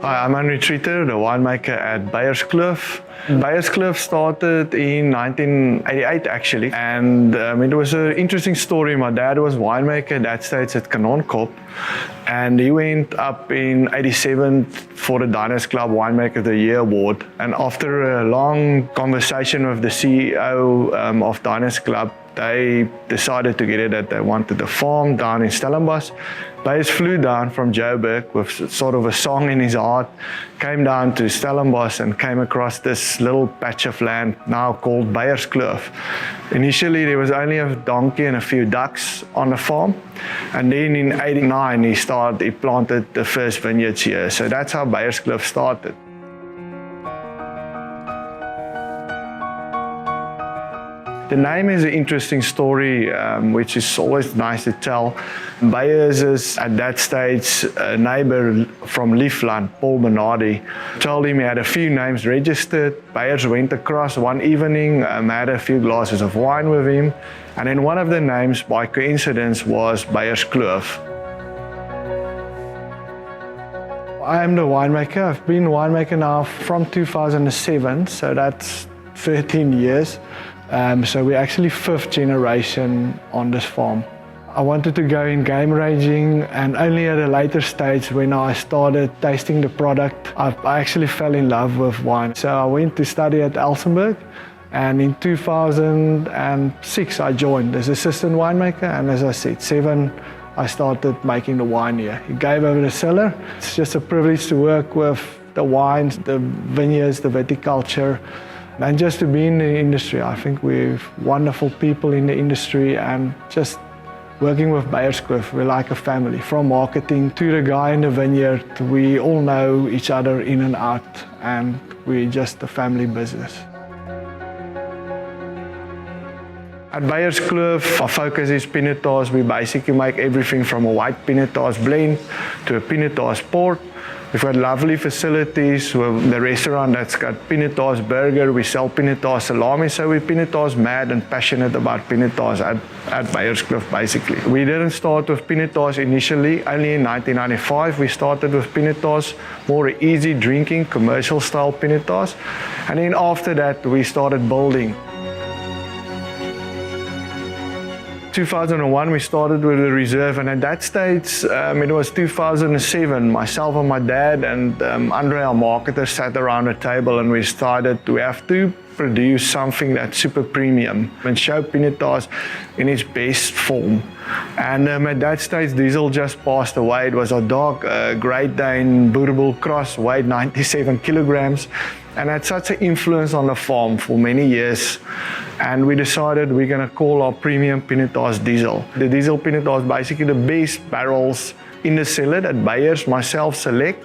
Hi, I'm Anri Truter, the winemaker at Beyerskloof. Beyerskloof started in 1988 actually, and it was an interesting story. My dad was winemaker at that stage at Kanonkop, and he went up in '87 for the Diners Club Winemaker of the Year award. And after a long conversation with the CEO of Diners Club, they decided together that they wanted a farm down in Stellenbosch. Beyers flew down from Joburg with sort of a song in his heart, came down to Stellenbosch and came across this little patch of land now called Beyerskloof. Initially there was only a donkey and a few ducks on the farm, and then in '89 he planted the first vineyards here. So that's how Beyerskloof started. The name is an interesting story, which is always nice to tell. Beyers is, at that stage, a neighbor from Liefland, Paul Bernardi, told him he had a few names registered. Beyers went across one evening, had a few glasses of wine with him, and then one of the names, by coincidence, was Beyerskloof. I am the winemaker. I've been winemaker now from 2007, so that's 13 years. So we're actually 5th generation on this farm. I wanted to go in game ranging, and only at a later stage when I started tasting the product, I actually fell in love with wine. So I went to study at Elsenburg, and in 2006 I joined as assistant winemaker, and as I said, 7 I started making the wine here. He gave over the cellar. It's just a privilege to work with the wines, the vineyards, the viticulture, and just to be in the industry. I think we've wonderful people in the industry, and just working with Beyerskloof, we're like a family. From marketing to the guy in the vineyard, we all know each other in and out, and we're just a family business. At Beyerskloof, our focus is Pinotage. We basically make everything from a white Pinotage blend to a Pinotage port. We've got lovely facilities with the restaurant that's got Pinotage burger. We sell Pinotage salami, so we're Pinotage mad and passionate about Pinotage at Beyerskloof basically. We didn't start with Pinotage initially. Only in 1995 we started with Pinotage, more easy drinking, commercial style Pinotage. And then after that we started building. 2001 we started with a reserve, and at that stage it was 2007, myself and my dad and Anri, our marketer, sat around a table and we decided we have to produce something that's super premium and show Pinotage in its best form. And at that stage Diesel just passed away. It was a dog, a Great Dane Boerboel cross, weighed 97 kilograms, and had such an influence on the farm for many years. And we decided we're going to call our premium Pinotage Diesel. The Diesel Pinotage is basically the best barrels in the cellar that Beyers, myself, select.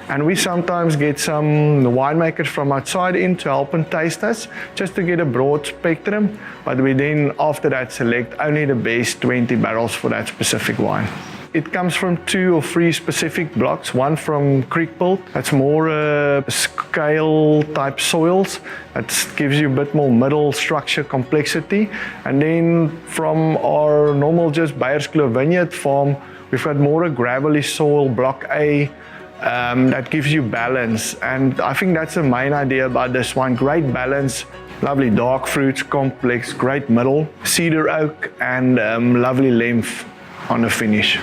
And we sometimes get some winemakers from outside in to help and taste us, just to get a broad spectrum. But we then, after that, select only the best 20 barrels for that specific wine. It comes from 2 or 3 specific blocks. One from Creekpult, that's more scale type soils. That gives you a bit more middle structure complexity. And then from our normal just Beyerskloof vineyard farm, we've got more a gravelly soil, block A, that gives you balance. And I think that's the main idea about this wine. Great balance, lovely dark fruits, complex, great middle, cedar oak, and lovely length on the finish.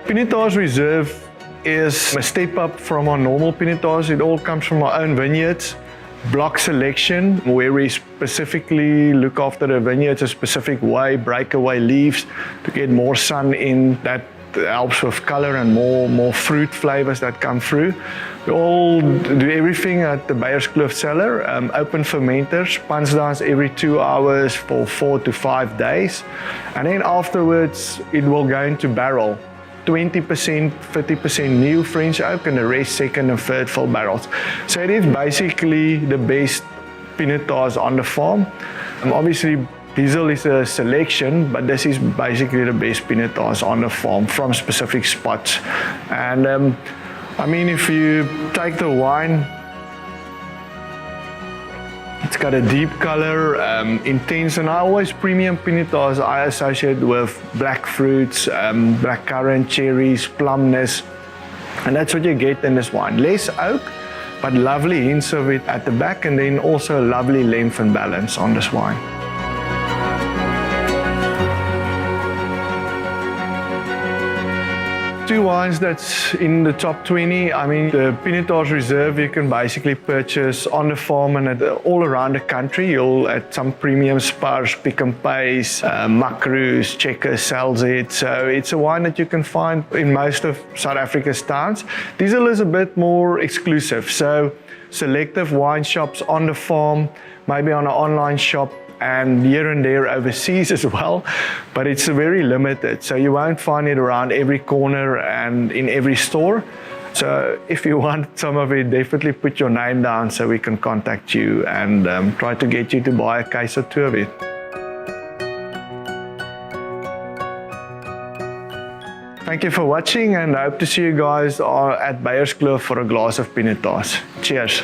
Pinotage Reserve is a step up from our normal Pinotage. It all comes from our own vineyards. Block selection, where we specifically look after the vineyards a specific way, break away leaves to get more sun in. That helps with color and more fruit flavors that come through. We all do everything at the Beyerskloof cellar, open fermenters, punch downs every 2 hours for 4 to 5 days. And then afterwards, it will go into barrel. 20%, 50% new French oak, and the rest second and third fill barrels. So it is basically the best Pinotage on the farm. Obviously, Diesel is a selection, but this is basically the best Pinotage on the farm from specific spots. And I mean, if you take the wine, It's got a deep color, intense, and I always premium Pinotage I associate with black fruits, blackcurrant, cherries, plumness, and that's what you get in this wine. Less oak, but lovely hints of it at the back, and then also lovely length and balance on this wine. Two wines that's in the top 20. I mean, the Pinotage Reserve you can basically purchase on the farm and all around the country. You'll at some premium spars, Pick n Pays, Makroes, Checkers sells it. So it's a wine that you can find in most of South Africa's towns. Diesel is a bit more exclusive. So selective wine shops on the farm, maybe on an online shop, and here and there overseas as well, but it's very limited, so you won't find it around every corner and in every store. So if you want some of it, definitely put your name down so we can contact you and try to get you to buy a case or two of it. Thank you for watching, and I hope to see you guys at Beyerskloof for a glass of Pinotage. Cheers!